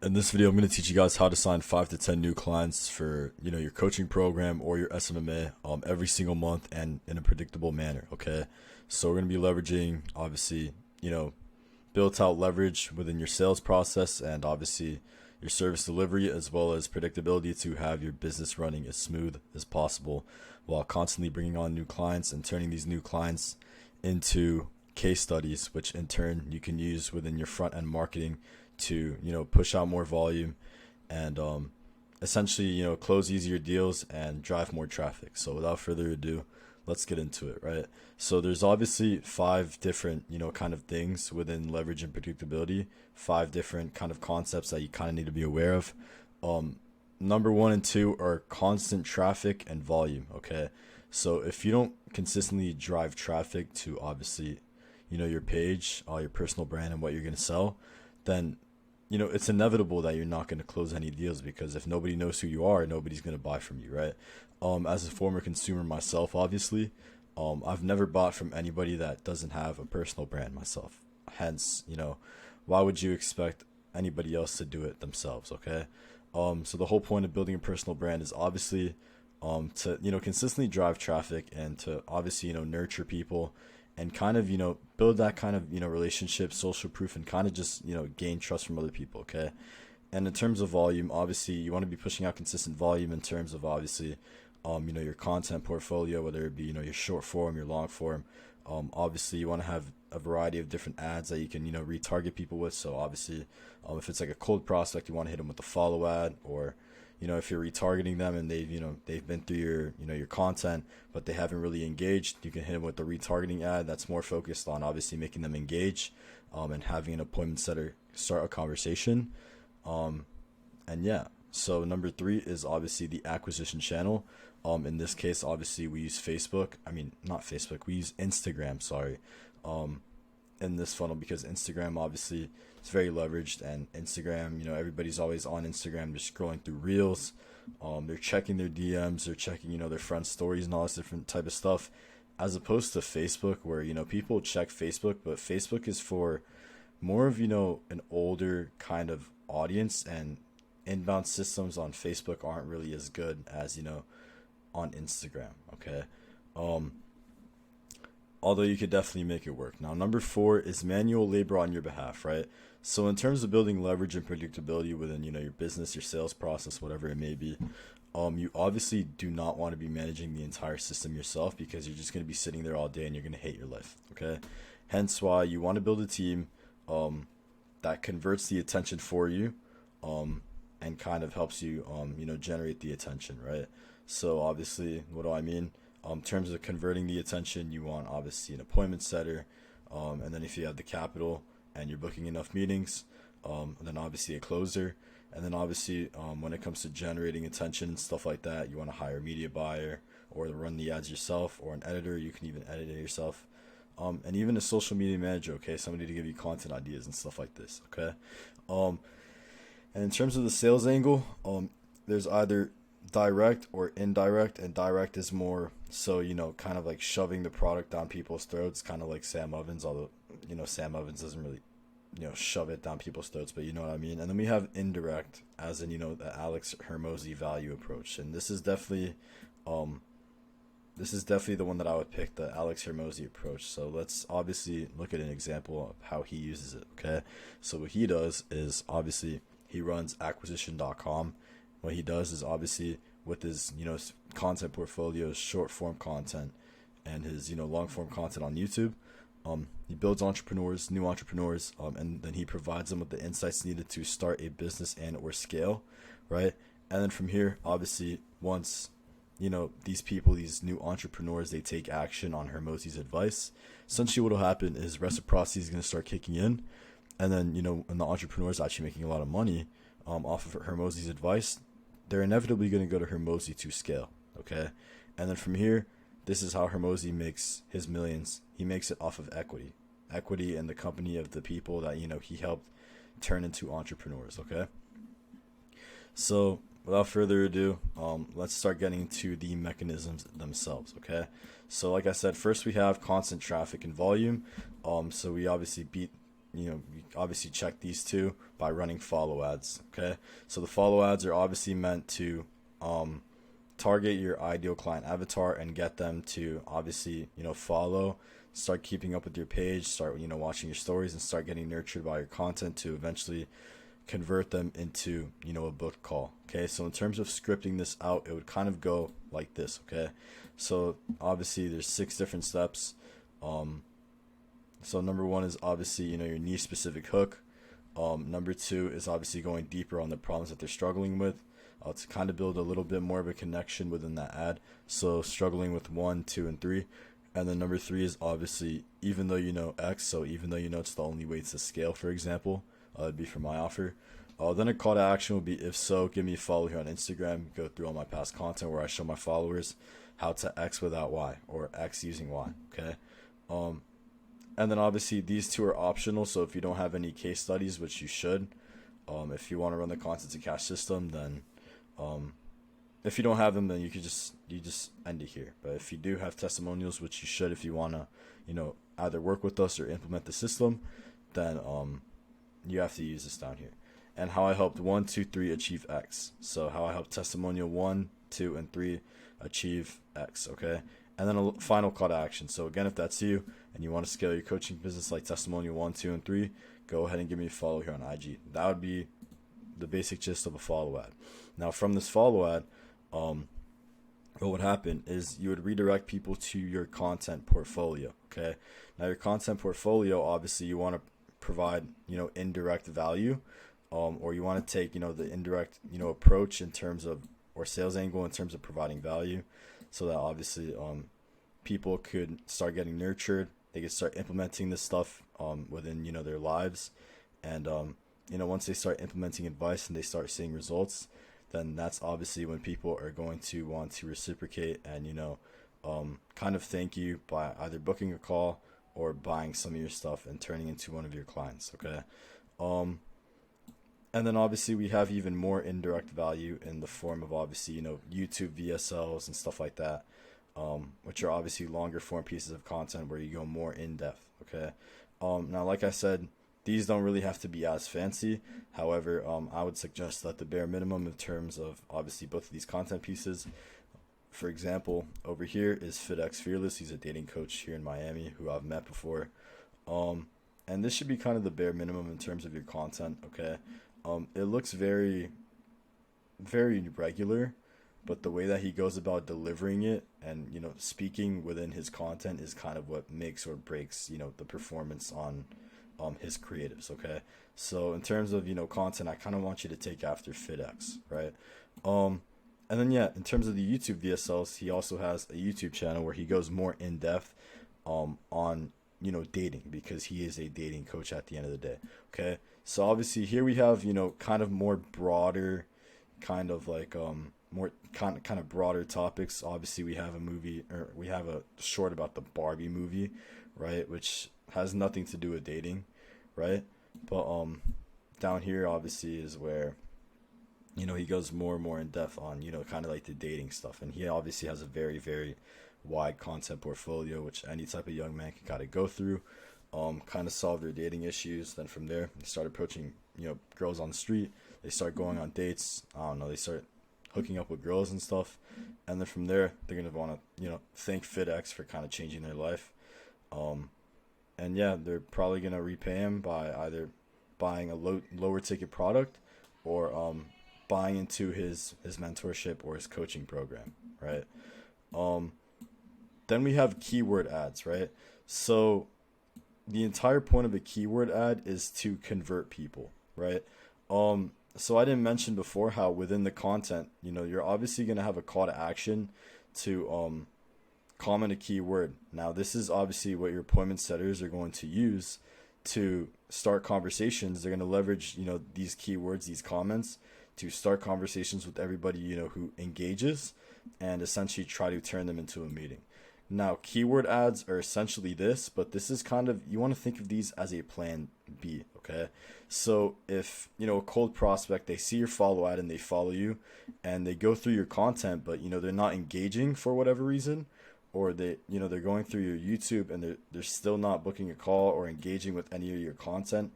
In this video, I'm going to teach you guys how to sign 5 to 10 new clients for, your coaching program or your SMMA every single month and in a predictable manner, okay? So we're going to be leveraging, obviously, built out leverage within your sales process and obviously your service delivery, as well as predictability to have your business running as smooth as possible while constantly bringing on new clients and turning these new clients into case studies, which in turn you can use within your front end marketing to push out more volume and essentially close easier deals and drive more traffic. So without further ado, let's get into it, right? So there's obviously 5 different kind of things within leverage and predictability, 5 different kind of concepts that you kind of need to be aware of. Number 1 and 2 are constant traffic and volume, okay? So if you don't consistently drive traffic to obviously your page, your personal brand, and what you're going to sell, then it's inevitable that you're not going to close any deals, because if nobody knows who you are, nobody's going to buy from you, right? As a former consumer myself, obviously, I've never bought from anybody that doesn't have a personal brand myself. Hence, why would you expect anybody else to do it themselves, okay? So the whole point of building a personal brand is obviously to, consistently drive traffic and to obviously, nurture people and kind of, build that kind of, relationship, social proof, and kind of just, gain trust from other people, okay? And in terms of volume, obviously, you want to be pushing out consistent volume in terms of obviously, your content portfolio, whether it be, your short form, your long form. Obviously, you want to have a variety of different ads that you can, retarget people with. So obviously, if it's like a cold prospect, you want to hit them with a follow ad, or if you're retargeting them and they've been through your content, but they haven't really engaged, you can hit them with the retargeting ad that's more focused on obviously making them engage, and having an appointment setter start a conversation. And yeah, so number 3 is obviously the acquisition channel. In this case, obviously we use we use Instagram, in this funnel, because Instagram obviously is very leveraged, and Instagram, everybody's always on Instagram, just scrolling through reels. They're checking their DMs, they're checking, their friends' stories and all this different type of stuff, as opposed to Facebook, where, people check Facebook, but Facebook is for more of, an older kind of audience, and inbound systems on Facebook aren't really as good as, on Instagram, okay? Although you could definitely make it work. Now, number 4 is manual labor on your behalf, right? So in terms of building leverage and predictability within, your business, your sales process, whatever it may be, you obviously do not want to be managing the entire system yourself, because you're just going to be sitting there all day and you're going to hate your life, okay? Hence why you want to build a team that converts the attention for you, and kind of helps you, generate the attention, right? So obviously, what do I mean? In terms of converting the attention, you want obviously an appointment setter, and then if you have the capital and you're booking enough meetings, then obviously a closer, and then obviously when it comes to generating attention and stuff like that, you want to hire a media buyer or run the ads yourself, or an editor. You can even edit it yourself, and even a social media manager, okay, somebody to give you content ideas and stuff like this, okay? And in terms of the sales angle, there's either direct or indirect, and direct is more so, kind of like shoving the product down people's throats, kind of like Sam Ovens, although, Sam Ovens doesn't really, shove it down people's throats, but you know what I mean? And then we have indirect, as in, the Alex Hermosi value approach. And this is definitely the one that I would pick, the Alex Hermosi approach. So let's obviously look at an example of how he uses it, okay? So what he does is obviously he runs acquisition.com. What he does is obviously with his, content portfolio, short form content, and his, long form content on YouTube, he builds new entrepreneurs, and then he provides them with the insights needed to start a business and or scale, right? And then from here, obviously, once, these new entrepreneurs, they take action on Hermosi's advice, essentially what will happen is reciprocity is going to start kicking in. And then, when the entrepreneur is actually making a lot of money off of Hermosi's advice, they're inevitably going to go to Hermosi to scale, okay? And then from here, this is how Hermosi makes his millions. He makes it off of equity in the company of the people that, he helped turn into entrepreneurs, okay? So without further ado, let's start getting into the mechanisms themselves, okay? So like I said, first we have constant traffic and volume. So we obviously beat you obviously check these two by running follow ads. Okay, so the follow ads are obviously meant to target your ideal client avatar and get them to obviously follow, start keeping up with your page, start watching your stories, and start getting nurtured by your content to eventually convert them into a book call. Okay, so in terms of scripting this out, it would kind of go like this. Okay, so obviously there's 6 different steps. So number 1 is obviously your niche specific hook. Number 2 is obviously going deeper on the problems that they're struggling with, to kind of build a little bit more of a connection within that ad. So struggling with 1, 2, and 3. And then number 3 is obviously, even though X, so even though it's the only way to scale, for example, it'd be for my offer. Then a call to action would be, if so, give me a follow here on Instagram. Go through all my past content where I show my followers how to X without Y, or X using Y. Okay. And then obviously these 2 are optional. So if you don't have any case studies, which you should, if you want to run the Content2Cash system, then if you don't have them, then you just end it here. But if you do have testimonials, which you should, if you want to either work with us or implement the system, then you have to use this down here. And how I helped 1, 2, 3 achieve X. So how I helped testimonial 1, 2, and 3 achieve X. Okay. And then a final call to action. So again, if that's you and you want to scale your coaching business like testimonial 1, 2, and 3, go ahead and give me a follow here on IG. That would be the basic gist of a follow ad. Now from this follow ad, what would happen is you would redirect people to your content portfolio. Okay. Now your content portfolio, obviously you want to provide, indirect value, or you want to take, the indirect, approach in terms of, or sales angle in terms of providing value, so that obviously, people could start getting nurtured. They could start implementing this stuff, within, their lives. And, once they start implementing advice and they start seeing results, then that's obviously when people are going to want to reciprocate and, kind of thank you by either booking a call or buying some of your stuff and turning into one of your clients. Okay. And then obviously we have even more indirect value in the form of obviously, YouTube VSLs and stuff like that, which are obviously longer form pieces of content where you go more in depth. Okay. Now, like I said, these don't really have to be as fancy. However, I would suggest that the bare minimum in terms of obviously both of these content pieces. For example, over here is FitX Fearless. He's a dating coach here in Miami who I've met before. And this should be kind of the bare minimum in terms of your content. Okay. It looks very, very regular, but the way that he goes about delivering it and, speaking within his content is kind of what makes or breaks, the performance on, his creatives. Okay. So in terms of, content, I kind of want you to take after FitX, right? And then, yeah, in terms of the YouTube VSLs, he also has a YouTube channel where he goes more in depth, on, dating, because he is a dating coach at the end of the day. Okay. So obviously here we have, kind of more broader, kind of like, more kind of broader topics. Obviously we have we have a short about the Barbie movie, right? Which has nothing to do with dating, right? But, down here obviously is where, he goes more and more in depth on, kind of like the dating stuff. And he obviously has a very, very wide content portfolio, which any type of young man can kind of go through, kind of solve their dating issues. Then from there, they start approaching, girls on the street. They start going on dates. I don't know. They start hooking up with girls and stuff. And then from there, they're going to want to, thank FitX for kind of changing their life. And yeah, they're probably going to repay him by either buying a lower ticket product or, buying into his mentorship or his coaching program, right? Then we have keyword ads, right? So the entire point of a keyword ad is to convert people, right? So I didn't mention before how within the content, you're obviously going to have a call to action to comment a keyword. Now, this is obviously what your appointment setters are going to use to start conversations. They're going to leverage, these keywords, these comments, to start conversations with everybody, who engages, and essentially try to turn them into a meeting. Now, keyword ads are essentially this, but this is kind of, you want to think of these as a plan B, okay? So if, a cold prospect, they see your follow ad and they follow you and they go through your content, but, they're not engaging for whatever reason, or they're going through your YouTube and they're still not booking a call or engaging with any of your content,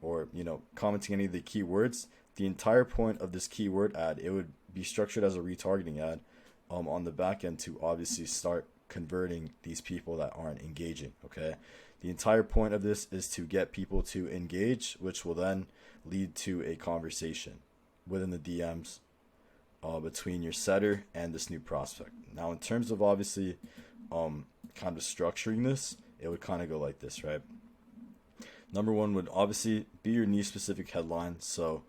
or commenting any of the keywords, the entire point of this keyword ad, it would be structured as a retargeting ad on the back end to obviously start converting these people that aren't engaging. Okay, the entire point of this is to get people to engage, which will then lead to a conversation within the DMs between your setter and this new prospect. Now, in terms of obviously kind of structuring this, it would kind of go like this, right? Number one would obviously be your niche specific headline. So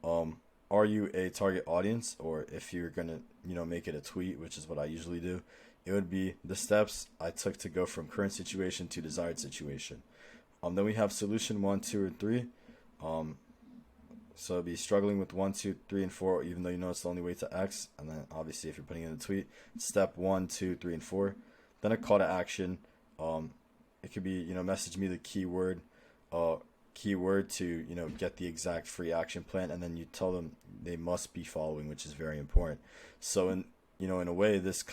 are you a target audience? Or if you're gonna make it a tweet, which is what I usually do, it would be the steps I took to go from current situation to desired situation. Then we have solution 1, 2, and 3. So it'd be struggling with 1, 2, 3, and 4, even though it's the only way to X. And then obviously if you're putting in a tweet, step 1, 2, 3, and 4. Then a call to action. It could be message me the keyword to get the exact free action plan, and then you tell them they must be following, which is very important. So in a way, this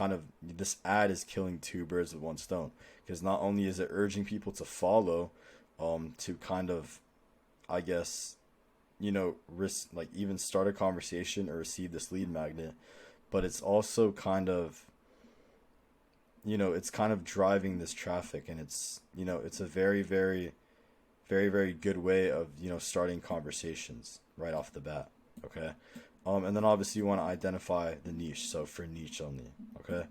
ad is killing two birds with one stone, because not only is it urging people to follow, to kind of, I guess, risk, like, even start a conversation or receive this lead magnet, but it's also kind of, it's kind of driving this traffic, and it's a very, very, very, very good way of starting conversations right off the bat. Okay. And then obviously you want to identify the niche, so for niche only. Okay.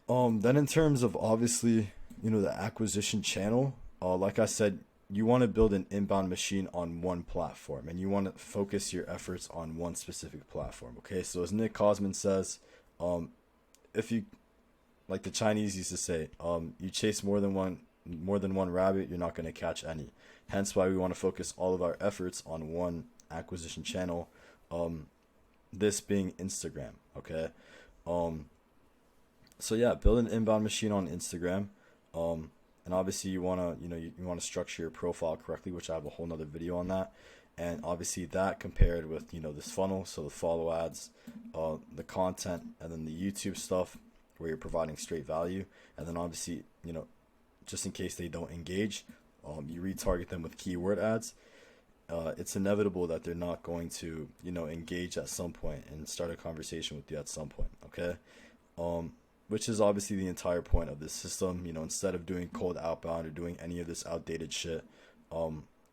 Then in terms of obviously the acquisition channel, like I said, you want to build an inbound machine on one platform, and you want to focus your efforts on one specific platform. Okay, so as Nick Cosman says, if you, like the Chinese used to say, you chase more than one rabbit, you're not going to catch any. Hence why we want to focus all of our efforts on one acquisition channel, this being Instagram. Okay, so yeah, build an inbound machine on Instagram. And obviously you want to you want to structure your profile correctly, which I have a whole nother video on that. And obviously that compared with this funnel, so the follow ads, the content, and then the YouTube stuff where you're providing straight value. And then obviously just in case they don't engage, you retarget them with keyword ads. It's inevitable that they're not going to engage at some point and start a conversation with you at some point. Okay, which is obviously the entire point of this system. Instead of doing cold outbound or doing any of this outdated shit,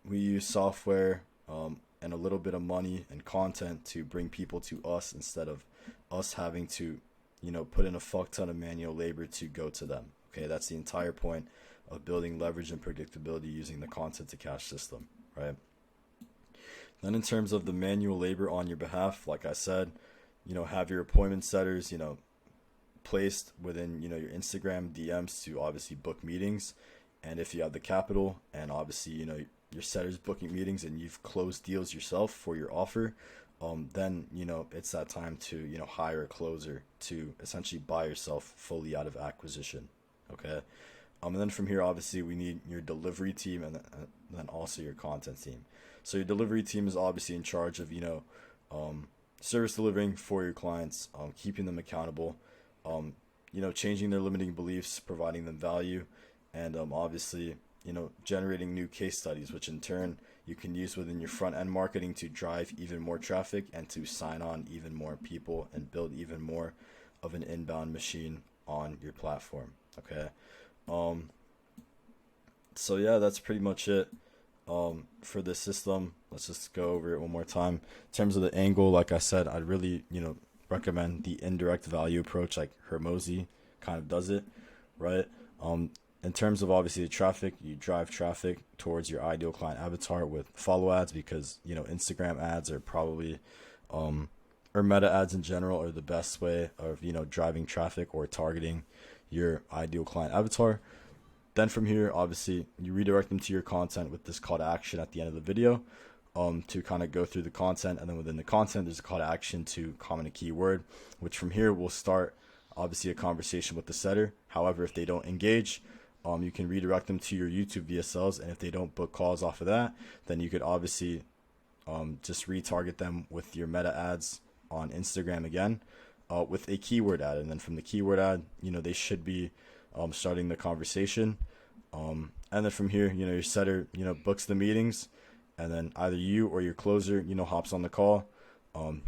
we use software and a little bit of money and content to bring people to us, instead of us having to put in a fuck ton of manual labor to go to them. Okay, that's the entire point of building leverage and predictability using the Content2Cash system, right? Then in terms of the manual labor on your behalf, like I said, have your appointment setters placed within your Instagram DMs to obviously book meetings. And if you have the capital, and obviously your setters booking meetings, and you've closed deals yourself for your offer, then it's that time to hire a closer to essentially buy yourself fully out of acquisition. Okay, and then from here obviously we need your delivery team, and then also your content team. So your delivery team is obviously in charge of service delivering for your clients, keeping them accountable, changing their limiting beliefs, providing them value, and obviously generating new case studies, which in turn you can use within your front end marketing to drive even more traffic and to sign on even more people and build even more of an inbound machine on your platform. Okay, so yeah, that's pretty much it for this system. Let's just go over it one more time. In terms of the angle, like I said, I'd really recommend the indirect value approach, like Hermosi kind of does it, right? In terms of obviously the traffic, you drive traffic towards your ideal client avatar with follow ads, because Instagram ads are probably or meta ads in general are the best way of driving traffic or targeting your ideal client avatar. Then from here, obviously you redirect them to your content with this call to action at the end of the video, to kind of go through the content, and then within the content there's a call to action to comment a keyword, which from here will start obviously a conversation with the setter. However, if they don't engage, you can redirect them to your YouTube VSLs, and if they don't book calls off of that, then you could obviously just retarget them with your meta ads on Instagram again. with a keyword ad, and then from the keyword ad, they should be starting the conversation. And then from here, your setter, books the meetings, and then either you or your closer, hops on the call.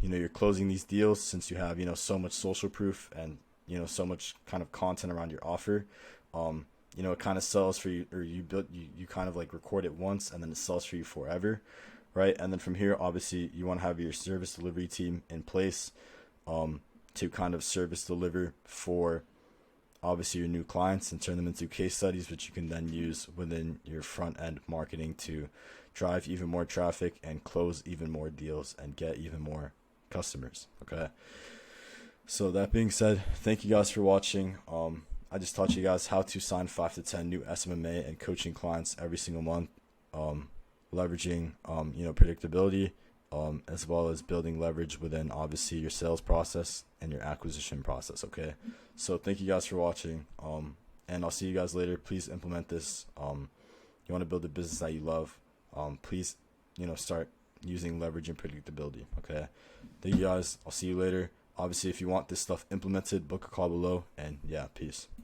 You're closing these deals since you have, so much social proof and, so much kind of content around your offer. It kind of sells for you, or you kind of like record it once and then it sells for you forever. Right. And then from here, obviously you want to have your service delivery team in place, to kind of service deliver for obviously your new clients and turn them into case studies, which you can then use within your front end marketing to drive even more traffic and close even more deals and get even more customers. Okay. So that being said, thank you guys for watching. I just taught you guys how to sign 5 to 10 new SMMA and coaching clients every single month, leveraging, predictability, as well as building leverage within obviously your sales process and your acquisition process. Okay. So thank you guys for watching. And I'll see you guys later. Please implement this. You want to build a business that you love. Please, start using leverage and predictability. Okay. Thank you guys. I'll see you later. Obviously, if you want this stuff implemented, book a call below, and yeah, peace.